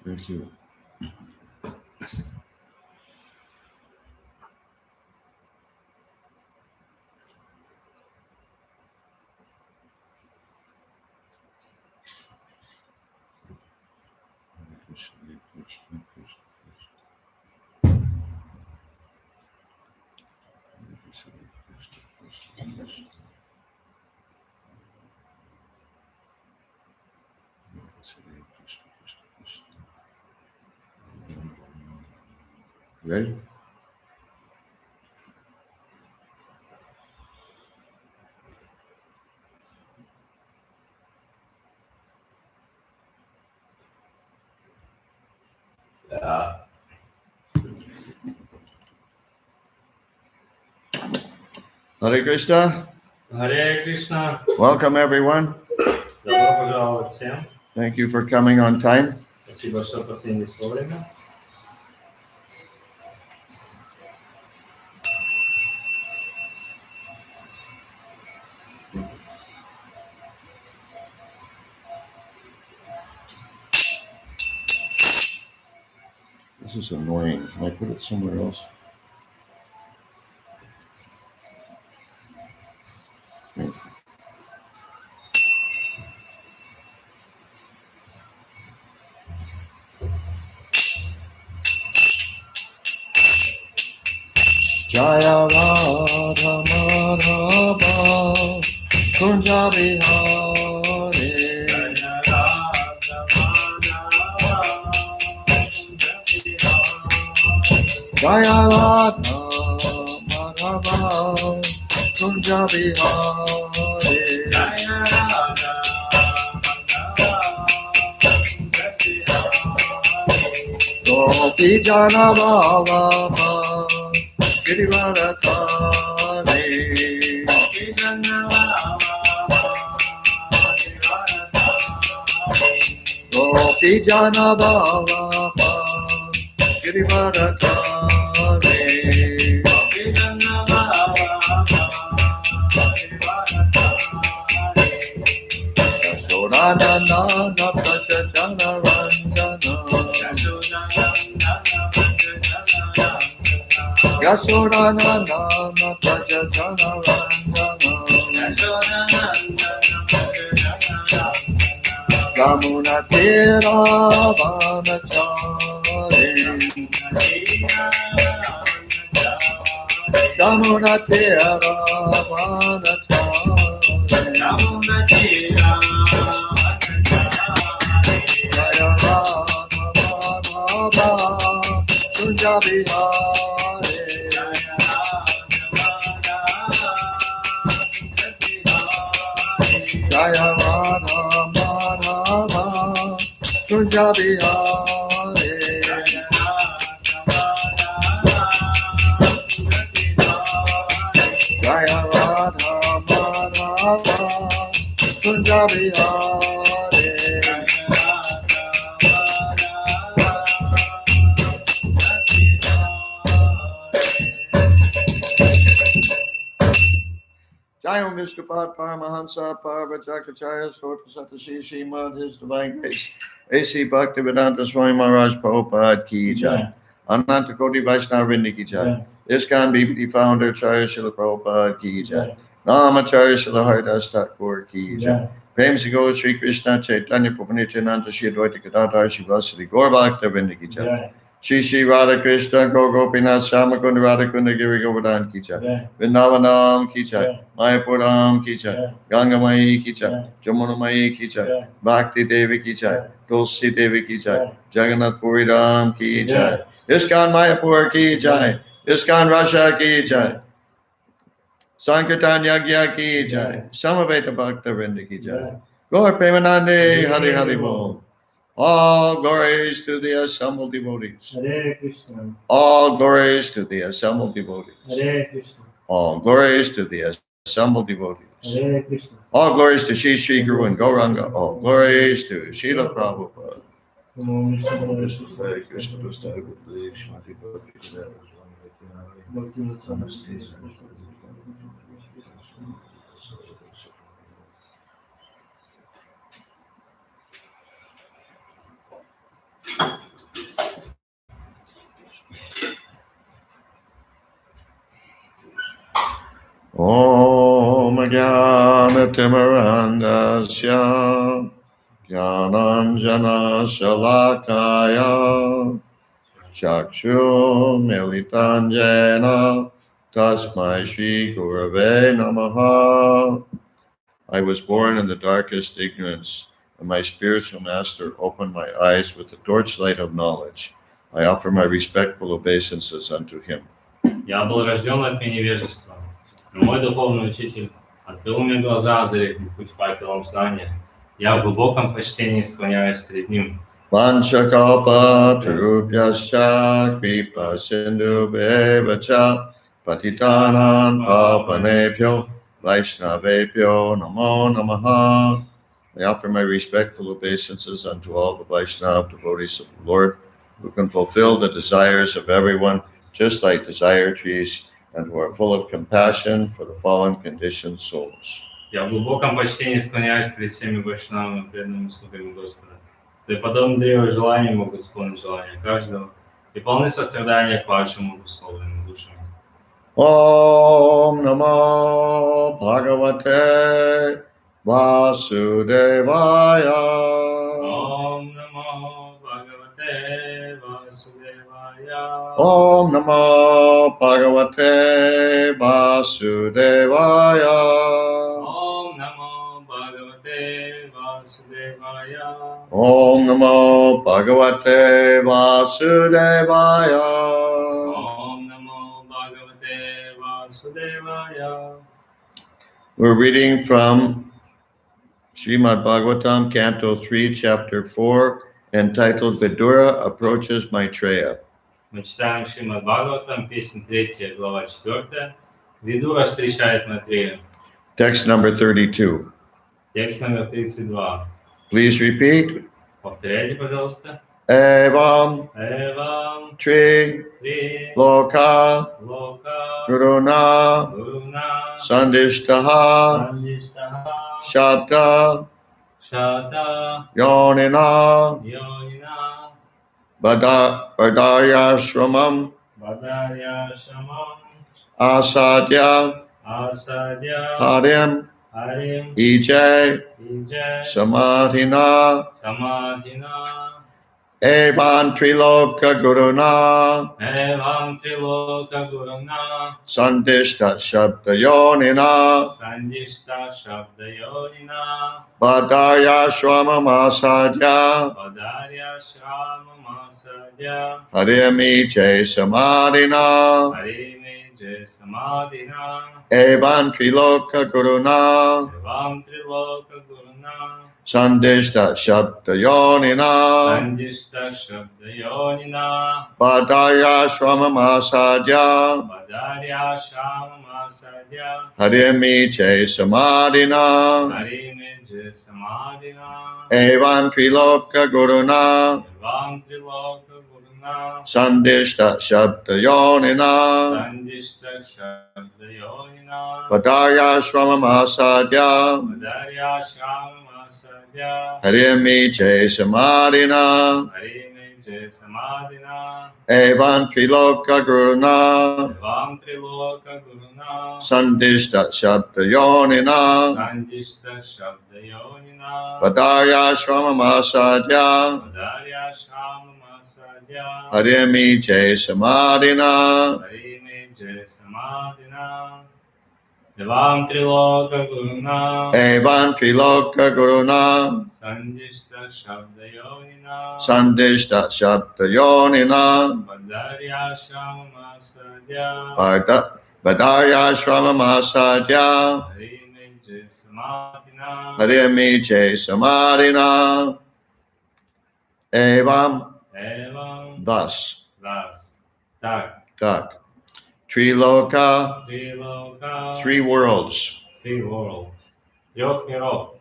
Thank you. Ready? Hare Krishna. Hare Krishna. Welcome everyone. Добро пожаловать всем. Thank you for coming on time. Спасибо, что посетили вовремя. This is annoying. Can I put it somewhere else? Thank you. Jaya Radha Madhava Kunja Bihare Jaya Radha Madhava Kunja Bihare Gopi Jana Bhava Girivaratane Gopi Jana Bhava Girivaratane Yashoda Nana Prajana Vandana Yashoda Nana Prajana Vandana Yamuna Tera Vanachare Yamuna Tera Vanachare Jaya Radha Madhava Kunja Bihare Jaya Radha Madhava Kunja Bihare Jaya Radha Madhava Kunja Bihare Jai Om Vishnupat Paramahansa Parvajakacharya Sottasatashi Srimad His Divine Grace A.C. Bhaktivedanta Swami Maharaj Prabhupada Ki Jai Ananta Koti Vaishnava Vrinda Ki Jai ISKCON BBD Founder Charya Srila Prabhupada Ki Jai Namacharya Srila Haridas Thakur Ki Jai Prem Se Gaur Shri Krishna Chaitanya Prabhu Nityananda Shri Advaita Gadadhar Shivasari Gaur Bhakta Vrinda Ki Jai Shri Shri Radha Krishna Gaur Gopinath Shamakunda Radhakunda Giri Govardhan Ki Jai Vrindavanam Ki Jai Mayapuram Ki Jai Gangamayi Ki Jai Jamunamayi Ki Jai Bhakti Devi Ki Jai Tulsi Devi Ki Jai Jagannath Puri Ram Ki Jai ISKCON Mayapur Ki Jai ISKCON Russia Ki Jai Sankirtan Yagya Ki Jai Samaveta Bhakta Vrinda Ki Jai Gaur Premanande Hari Hari Bol All glories to the assembled devotees. Hare Krishna. All glories to the assembled devotees. Hare Krishna. All glories to the assembled devotees. Hare Krishna. All glories to Shri Guru and Gauranga. All glories to Srila Prabhupada. Om Vishnu Krishna, Hare Hare Krishna. Krishna, Krishna Hare Shrimati Bhakti Vedanta Om Jnana-timirandasya Jnananjana Shalakaya Chakshur-militanjena Tasmai Shri Gurave Namaha. I was born in the darkest ignorance, and my spiritual master opened my eyes with the torchlight of knowledge. I offer my respectful obeisances unto him. Я был рожден от меня невежества, но мой духовный учитель открыл мне глаза, озарив мне путь факелом знания. Я в глубоком почтении склоняюсь перед ним. Vanchakalpatarubhyascha kripa sindhubheva patitanan pavanebhyo Vaishnavebhyo namo namaha. I offer my respectful obeisances unto all the Vaishnava devotees of the Lord, who can fulfill the desires of everyone, just like desire trees, and who are full of compassion for the fallen conditioned souls. Я в глубоком почтении склоняюсь перед всеми вайшнавами, преданными слугами Господа. Да и подобно древу желания могут исполнить желания каждого, и полны сострадания к падшим обусловленным душам. Om Namo Bhagavate Vasudevaya. Om Namo Bhagavate Vasudevaya. Om Namo Bhagavate Vasudevaya. Om Namo Bhagavate Vasudevaya. Om Namo Bhagavate Vasudevaya. Om Namo Bhagavate Vasudevaya. We're reading from Srimad Bhagavatam, Canto 3, Chapter 4, entitled Vidura Approaches Maitreya. Мы читаем Шримад Бхагаватам, песня 3, глава 4. Видура встречает Матрея. Text number 32. Текст номер 32. Please repeat. Повторяйте, пожалуйста. Evam Эвам Tri Три Loka Лока Guruna Гуруна Sandishtaha Сандиштаха Shabda Шата Yonina Йонина Badaryashramam Бадарья Шамам Asadya Асадья Harim Харим Ije Иджай Samadhina Самадхина Evan Triloka Guruna Эвам Трилока Гуруна Sandishta Shabda Yonina Сандишта Шабда Йонина Badaryashramam Asadya Бадарья Шрама Масадья Harim Ije Samadhina Хариме Дже Самадхина Evan Triloka Guruna Эвам Трилока Гуруна Sandishta Shabda Yonina Сандишта Шабда Йонина Badaryashramam Asadya Бадарья Шрама Масадья Harim Ije Samadhina Хариме Дже Самадхина Evan Triloka Guruna Эвам Трилока Гуруна Sandishta Shabda Yonina Сандишта Шабда Йонина Badaryashramam Asadya Бадарья Шрама Масадья Harim Ije Samadhina Хариме Дже Самадхина Evan Triloka Guruna Эвам Трилока Гуруна Sandishta Shabda Yonina Сандишта Шабда Йонина Badaryashramam Asadya Бадарья Шрама Масадья Harim Ije Samadhina Хариме Дже Самадхина Эвам Трилока Гуруна Evan Triloka Guruna Сандишта Шабда Йонина Sandishta Shabda Yonina Бадарья Шрама Масадья Badaryashramam Asadya Хариме Дже Самадхина Harim Ije Samadhina Evam Эвам Thus Раз Так Tak Triloka Трилока Three worlds three worlds, трех миров,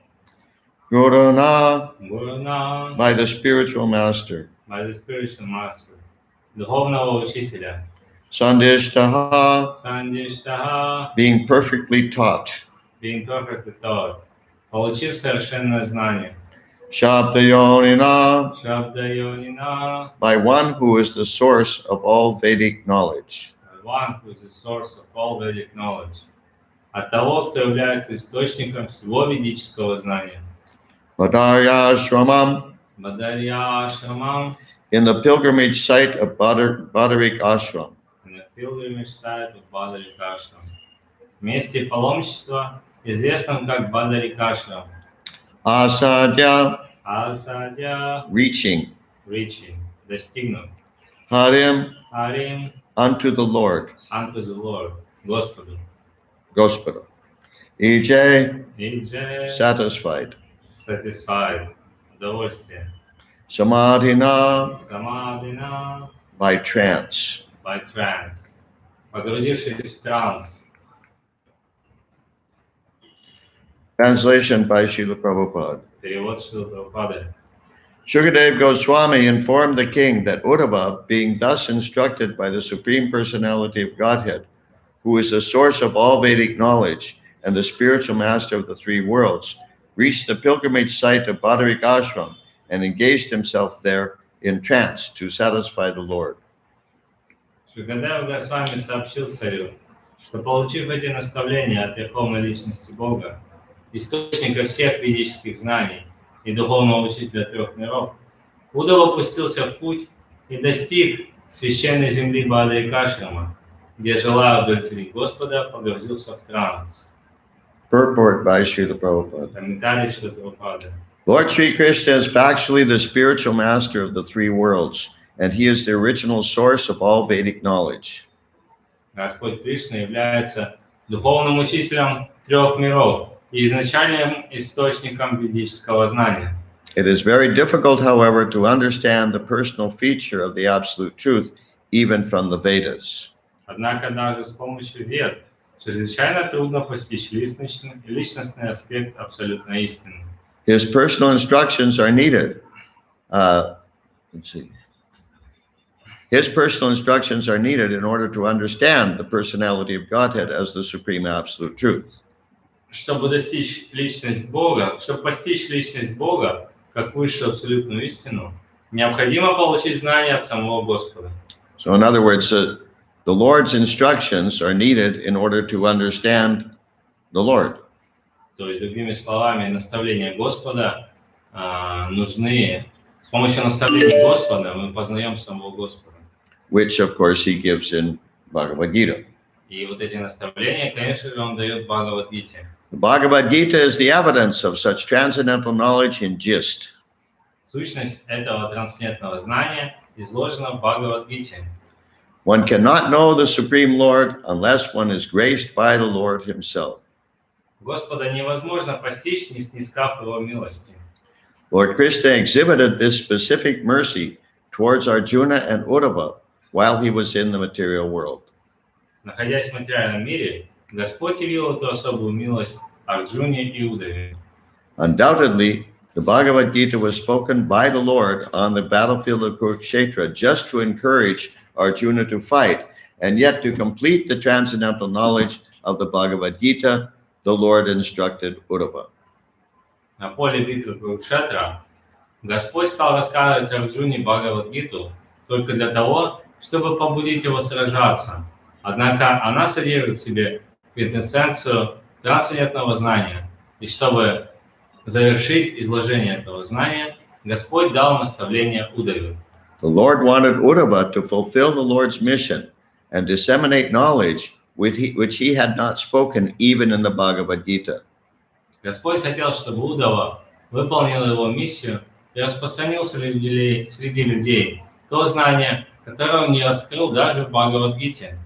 Guruna, Гуруна, by the spiritual master, by the spiritual master, духовного учителя, Sandishtaha, Сандиштаха, being perfectly taught, being perfectly taught, получив совершенное знание, Shabdayonina, Шабда-йонина, by one who is the source of all Vedic knowledge, one who is the source of all Vedic knowledge, от того, кто является источником всего ведического знания, Badarya Бадарья Ашрамам, in the pilgrimage site of Badarik Ashram, in the pilgrimage site of Badarik Ashram, в месте паломничества, известном как Бадарик Ашрам, Asadya, Асадья, reaching, reaching, достигнув, Harim, Арим, unto the Lord, unto the Lord, Господу, Gospoda, EJ, Идже, satisfied, satisfied, удовольствие, Samadhina, Самадхина, by trance, by trance, погрузившись в транс. Translation by Srila Prabhupada. Перевод Шрилы Прабхупады. Shukadev Goswami informed the king that Uddhava, being thus instructed by the Supreme Personality of Godhead, who is the source of all Vedic knowledge and the spiritual master of the three worlds, reached the pilgrimage site of Badarik Ashram and engaged himself there in trance to satisfy the Lord. Шукадев Госвами сообщил царю, что, получив эти наставления от Верховной Личности Бога, источника всех ведических знаний и духовного учителя трех миров, Удава пустился в путь и достиг священной земли Бадарикашрама, где, желая удовлетворить Господа, погрузился в транс. Purport by Srila Prabhupada. Комментарий Шрилы Прабхупады. Lord Sri Krishna is factually the spiritual master of the three worlds, and he is the original source of all Vedic knowledge. Господь Кришна является духовным учителем трех миров и изначальным источником ведического знания. It is very difficult, however, to understand the personal feature of the absolute truth, even from the Vedas. Однако даже с помощью вед чрезвычайно трудно постичь личностный аспект абсолютной истины. His personal instructions are needed. His personal instructions are needed in order to understand the personality of Godhead as the supreme absolute truth. Чтобы постичь личность Бога, как высшую абсолютную истину, необходимо получить знания от самого Господа. So, in other words, the Lord's instructions are needed in order to understand the Lord. То есть, другими словами, наставления Господа нужны. С помощью наставлений Господа мы познаем самого Господа. Which, of course, he gives in Bhagavad Gita. И вот эти наставления, конечно же, он дает в Бхагавад-гите. The Bhagavad Gita is the evidence of such transcendental knowledge in gist. Сущность этого трансцендентного знания изложена в Бхагавад-гите. One cannot know the Supreme Lord unless one is graced by the Lord himself. Господа невозможно постичь, не снискав его милости. Lord Krishna exhibited this specific mercy towards Arjuna and Uddhava while he was in the material world. Находясь в материальном мире, Господь явил эту особую милость Арджуне и Удаве. Undoubtedly, the Bhagavad Gita was spoken by the Lord on the battlefield of Kurukshetra just to encourage Arjuna to fight, and yet to complete the transcendental knowledge of the Bhagavad Gita, the Lord instructed Uddhava. На поле битвы Курукшетра Господь стал рассказывать Арджуне Бхагавад-гиту только для того, чтобы побудить его сражаться. Однако она содержит в себе квинтэссенцию трансцендентного знания. И чтобы завершить изложение этого знания, Господь дал наставление Удаве. The Lord wanted Uddhava to fulfill the Lord's mission and disseminate knowledge which he had not spoken even in the Bhagavad Gita. Господь хотел, чтобы Удава выполнил его миссию и распространил среди людей то знание, которое он не раскрыл даже в Бхагавад-гите.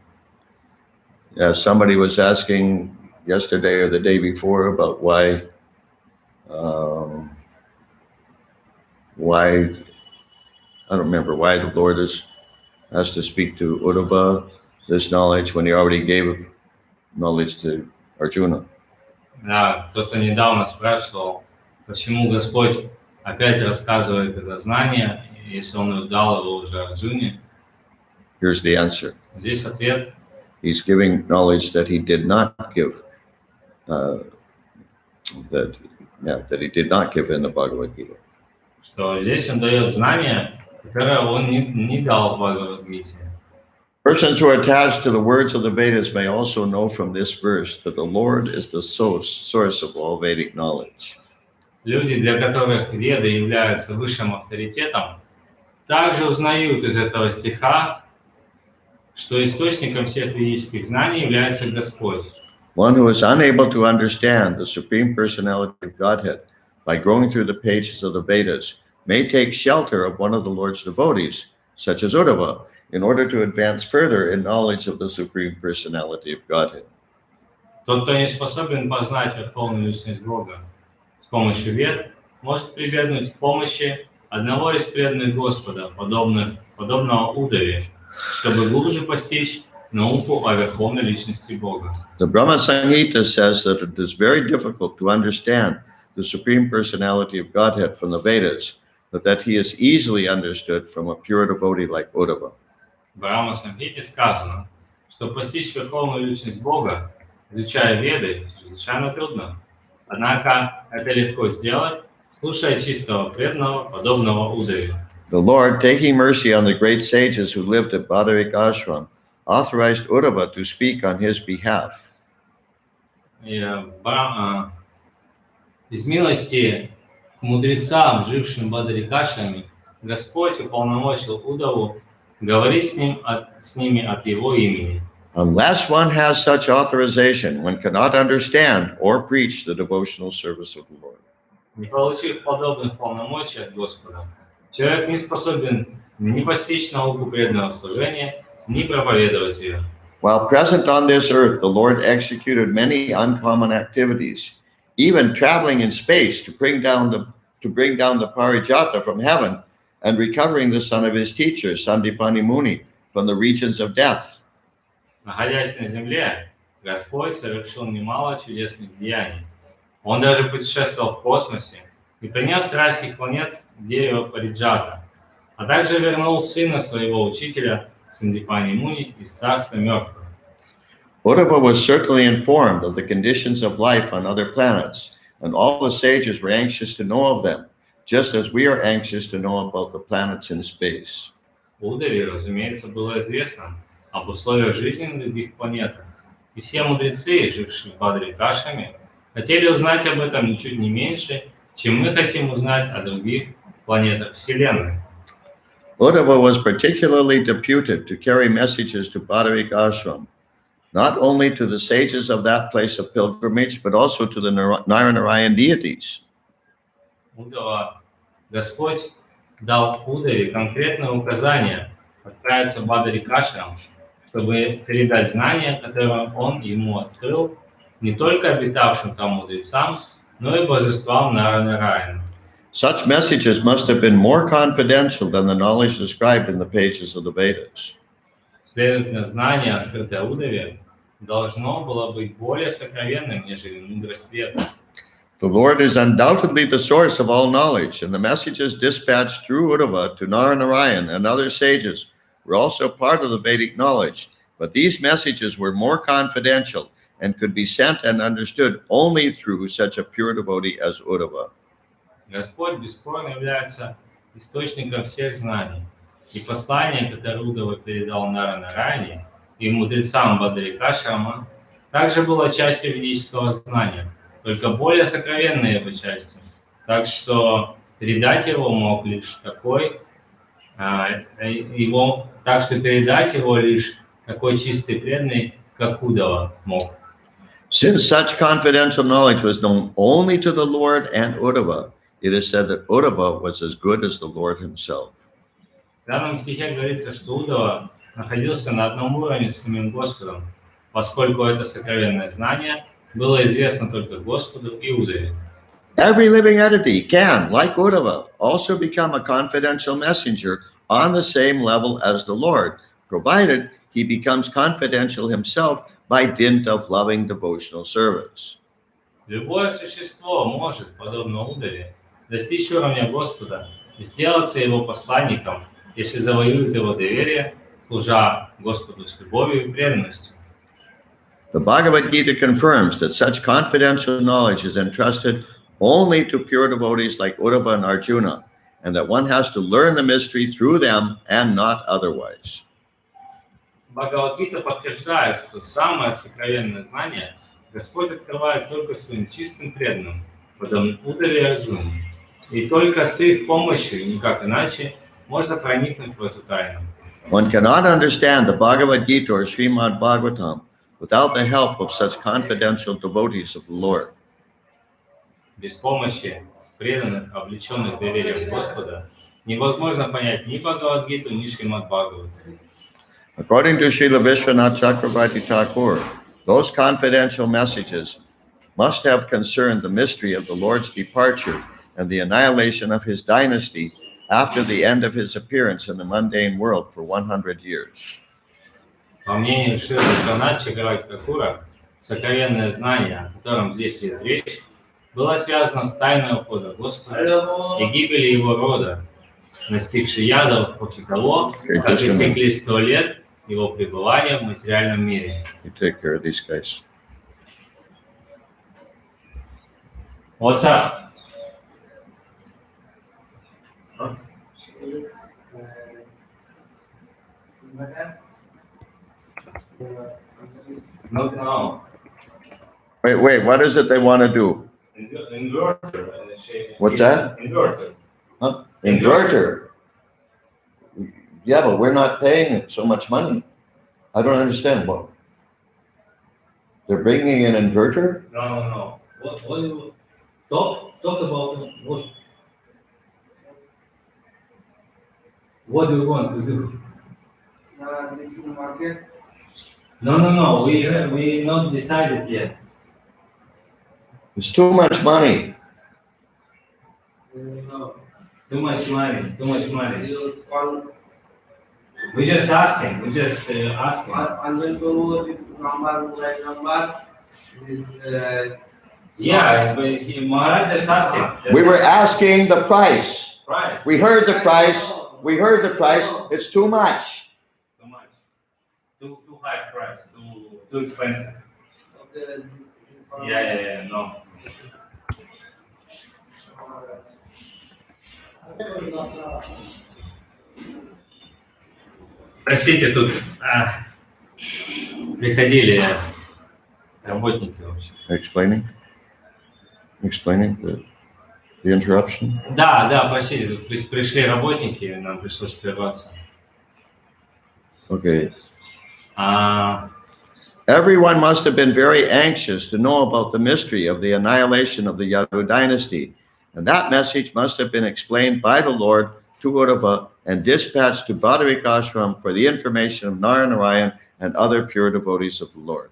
Somebody was asking yesterday or the day before about why I don't remember why the Lord has to speak to Uddhava this knowledge when he already gave knowledge to Arjuna. Да, кто-то недавно спрашивал, почему Господь опять рассказывает это знание, если Он дал его уже Арджуне. Here's the answer. Здесь ответ. He's giving knowledge that he did not give, that he did not give in the Bhagavad Gita. Что здесь Он дает знание, которое Он не дал в Бхагавад-гите. Persons who are attached to the words of the Vedas may also know from this verse that the Lord is the source of all Vedic knowledge. Люди, для которых Веды являются высшим авторитетом, также узнают из этого стиха, что источником всех ведических знаний является Господь. One who is unable to understand the Supreme Personality of Godhead by going through the pages of the Vedas may take shelter of one of the Lord's devotees, such as Uddhava, in order to advance further in knowledge of the Supreme Personality of Godhead. Тот, кто не способен познать Верховную Личность Бога с помощью Вед, может прибегнуть к помощи одного из преданных Господа, подобного Удаве, чтобы глубже постичь науку о Верховной Личности Бога. The Brahma Samhita says that it is very difficult to understand the Supreme Personality of Godhead from the Vedas, but that he is easily understood from a pure devotee like Uddhava. В Брахма-самхите сказано, что постичь Верховную Личность Бога, изучая Веды, чрезвычайно трудно. Однако это легко сделать, слушая чистого преданного, подобного Удаве. The Lord, taking mercy on the great sages who lived at Badarik Ashram, authorized Uddhava to speak on his behalf. Из милости к мудрецам, жившим в Бадарикашами, Господь уполномочил Удаву говорить с ними от его имени. Unless one has such authorization, one cannot understand or preach the devotional service of the Lord. Не получив подобных полномочий от Господа, человек не способен ни постичь науку преданного служения, ни проповедовать ее. While present on this earth, the Lord executed many uncommon activities, even traveling in space to bring down the Parijata from heaven and recovering the son of his teacher, Sandipani Muni, from the regions of death. Находясь на земле, Господь совершил немало чудесных деяний. Он даже путешествовал в космосе и принес с райских планет дерево Париджата, а также вернул сына своего учителя Сандипани Муни из царства мертвых. Uddhava was certainly informed of the conditions of life on other planets, and all the sages were anxious to know of them, just as we are anxious to know about the planets in space. Удаве, разумеется, было известно об условиях жизни на других планетах, и все мудрецы, жившие в Бадарикашами, хотели узнать об этом ничуть не меньше, чем мы хотим узнать о других планетах Вселенной. Uddhava was particularly deputed to carry messages to Badarik Ashram, not only to the sages of that place of pilgrimage, but also to the Narayan deities. Удава, Господь дал Удаве конкретное указание отправиться в Бадарикашрам, чтобы передать знания, которые Он ему открыл, не только обитавшим там мудрецам, но и божествам Нараяна. Such messages must have been more confidential than the knowledge described in the pages of the Vedas. Следовательно, знание, открытое Удаве, должно было быть более сокровенным, нежели мудрость Веда. The Lord is undoubtedly the source of all knowledge, and the messages dispatched through Uddhava to Narayan and other sages were also part of the Vedic knowledge, but these messages were more confidential and could be sent and understood only through such a pure devotee as Uddhava. Господь бесспорно является источником всех знаний, и послание, которое Удава передал Нараяне и мудрецам Бадарикашрама, также было частью ведического знания, только более сокровенной его частью, так что передать его мог лишь такой чистый преданный, как Удава мог. Since such confidential knowledge was known only to the Lord and Uddhava, it is said that Uddhava was as good as the Lord himself. В данном стихе говорится, что Удава находился на одном уровне с самим Господом, поскольку это сокровенное знание было известно только Господу и Удаве. Every living entity can, like Uddhava, also become a confidential messenger on the same level as the Lord, provided he becomes confidential himself by dint of loving devotional service. Любое существо может, подобно удаве, достичь уровня Господа и сделаться Его посланником, если завоюет Его доверие, служа Господу с любовью и преданностью. The Bhagavad Gita confirms that such confidential knowledge is entrusted only to pure devotees like Uddhava and Arjuna, and that one has to learn the mystery through them and not otherwise. Бхагавад-гита подтверждает, что самое сокровенное знание Господь открывает только своим чистым преданным, подобно Удаве и Арджуне. И только с их помощью, никак иначе, можно проникнуть в эту тайну. One cannot understand the Bhagavad Gita or Srimad Bhagavatam without the help of such confidential devotees of the Lord. Без помощи преданных, облеченных доверием Господа, невозможно понять ни Бхагавад-гиту, ни Шримад Бхагават. According to Srila Vishwanath Chakravarti Thakur, those confidential messages must have concerned the mystery of the Lord's departure and the annihilation of his dynasty after the end of his appearance in the mundane world for 100 years. По мнению Шрила Вишванатха Чакраварти Тхакура, сокровенное знание, о котором здесь идет речь, было связано с тайной ухода Господа и гибели его рода, настигшей ядов после того, как истекли 100 лет его пребывания в материальном мире. You take care of these guys. What's up? No. Wait, what is it they want to do? Inverter. What's that? Inverter. Huh? Inverter. Yeah, but we're not paying it so much money. I don't understand what. They're bringing an inverter? No. What do you talk about? What do you want to do? This is the market. No. We not decided yet. It's too much money. No. Too much money. You call. We just asking. I'm going to this number, right number. This. Yeah, but Maharaj just asking. We were asking the price. Price. We heard the price. It's too much. Too much. Too high price. Too expensive. Okay. This, Yeah. No. Простите, тут приходили работники вообще. Explaining the interruption. Да, простите, тут пришли работники, нам пришлось прерваться. Okay. Everyone must have been very anxious to know about the mystery of the annihilation of the Yadu dynasty, and that message must have been explained by the Lord to Uddhava and dispatched to Bhadavik Ashram for the information of Narayan and other pure devotees of the Lord.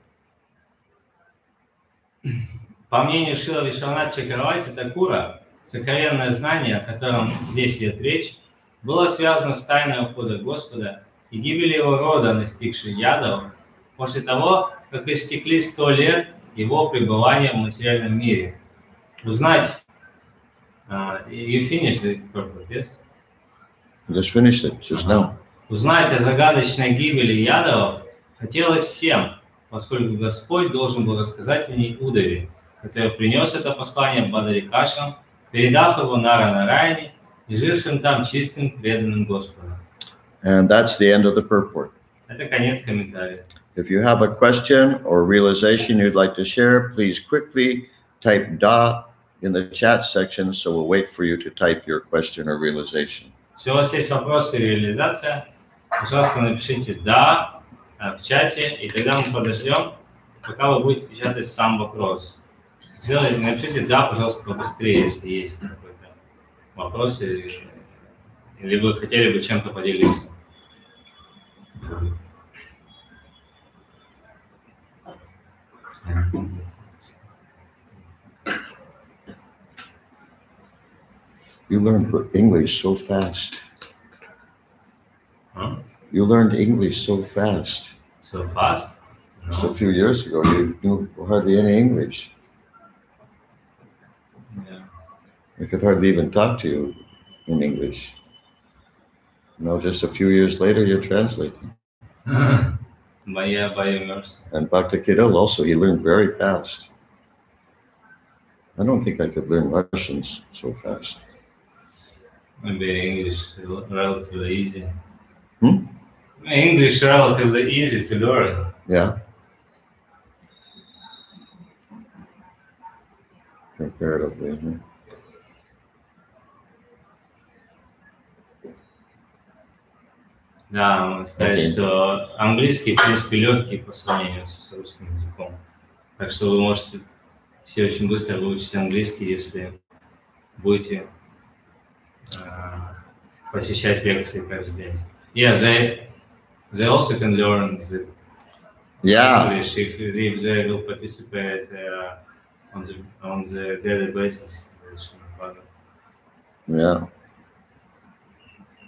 По мнению Шрила Вишванатха Чакраварти Тхакура, сокровенное знание, о котором здесь идет речь, было связано с тайной ухода Господа и гибели его рода, настигшей ядов, после того, как истекли 100 лет его пребывания в материальном мире. Узнать... you finished the purpose, yes? Just finished it just now. Узнать о загадочной гибели ядов хотелось всем, поскольку Господь должен был рассказать о ней Удаве, который принес это послание Бхадавикашам, передав его Нара-Нараяне и жившим там чистым преданным Господу. And that's the end of the purport. Это конец комментария. If you have a question or realization you'd like to share, please quickly type "da" in the chat section, so we'll wait for you to type your question or realization. Если у вас есть вопросы и реализация, пожалуйста, напишите «да» в чате, и тогда мы подождем, пока вы будете печатать сам вопрос. Напишите «да», пожалуйста, побыстрее, если есть какой-то вопрос, или вы хотели бы чем-то поделиться. You learned English so fast. Huh? You learned English so fast. So fast? Just a few years ago, you knew hardly any English. I could hardly even talk to you in English. Just a few years later, you're translating. By your mercy. And Bhakta Kirill also, he learned very fast. I don't think I could learn Russian so fast. Maybe English relatively easy. Hmm? English relatively easy to learn. Yeah. Comparatively. Hmm. Да, можно сказать, Окей. что английский, в принципе, легкий по сравнению с русским языком. Так что вы можете все очень быстро выучить английский, если будете посещать лекции каждый день. Yeah, they also can learn the Yeah. English if they will participate on the daily basis. Yeah.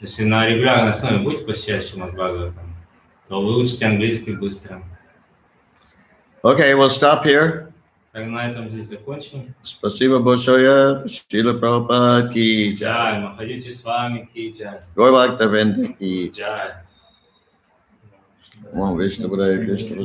Если на регулярной основе будете посещать Srimad Bhagavatam, то вы учите английский быстро. Okay, we'll stop here. Так, на этом здесь закончим. Спасибо большое. Шрила Прабхупад ки джай. Джай, Махадити с вами, ки джай. Гой Бхактавринд ки джай. Джай. Om Vishnu Padaya Krishna